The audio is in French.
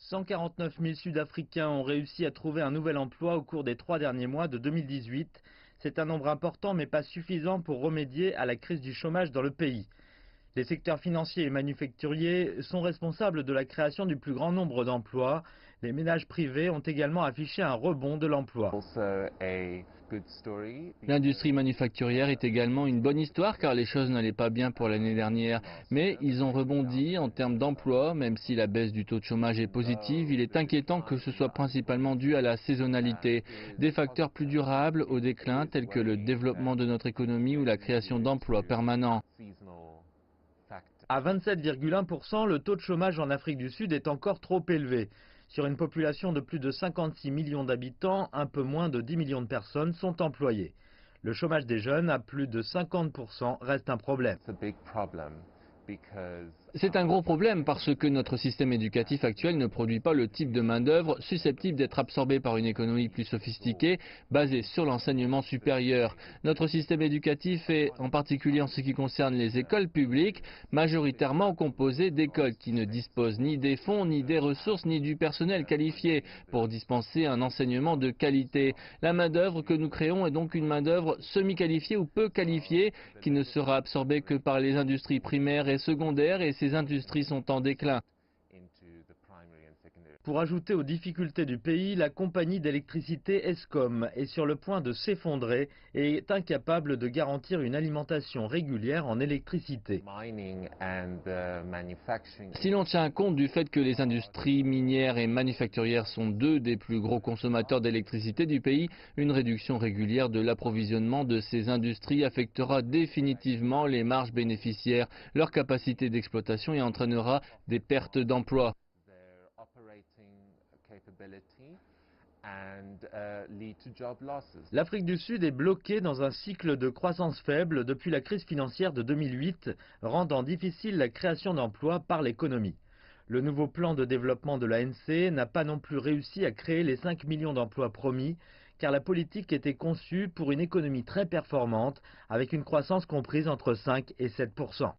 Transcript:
149 000 Sud-Africains ont réussi à trouver un nouvel emploi au cours des 3 derniers mois de 2018. C'est un nombre important mais pas suffisant pour remédier à la crise du chômage dans le pays. Les secteurs financiers et manufacturiers sont responsables de la création du plus grand nombre d'emplois. Les ménages privés ont également affiché un rebond de l'emploi. L'industrie manufacturière est également une bonne histoire car les choses n'allaient pas bien pour l'année dernière. Mais ils ont rebondi en termes d'emploi, même si la baisse du taux de chômage est positive, il est inquiétant que ce soit principalement dû à la saisonnalité. Des facteurs plus durables au déclin tels que le développement de notre économie ou la création d'emplois permanents. À 27,1%, le taux de chômage en Afrique du Sud est encore trop élevé. Sur une population de plus de 56 millions d'habitants, un peu moins de 10 millions de personnes sont employées. Le chômage des jeunes à plus de 50% reste un problème. C'est un gros problème parce que notre système éducatif actuel ne produit pas le type de main-d'œuvre susceptible d'être absorbé par une économie plus sophistiquée, basée sur l'enseignement supérieur. Notre système éducatif est, en particulier en ce qui concerne les écoles publiques, majoritairement composé d'écoles qui ne disposent ni des fonds, ni des ressources, ni du personnel qualifié pour dispenser un enseignement de qualité. La main-d'œuvre que nous créons est donc une main-d'œuvre semi-qualifiée ou peu qualifiée qui ne sera absorbée que par les industries primaires et secondaires et ces industries sont en déclin. Pour ajouter aux difficultés du pays, la compagnie d'électricité Eskom est sur le point de s'effondrer et est incapable de garantir une alimentation régulière en électricité. Si l'on tient compte du fait que les industries minières et manufacturières sont deux des plus gros consommateurs d'électricité du pays, une réduction régulière de l'approvisionnement de ces industries affectera définitivement les marges bénéficiaires, leur capacité d'exploitation et entraînera des pertes d'emplois. L'Afrique du Sud est bloquée dans un cycle de croissance faible depuis la crise financière de 2008, rendant difficile la création d'emplois par l'économie. Le nouveau plan de développement de l'ANC n'a pas non plus réussi à créer les 5 millions d'emplois promis, car la politique était conçue pour une économie très performante, avec une croissance comprise entre 5 et 7%.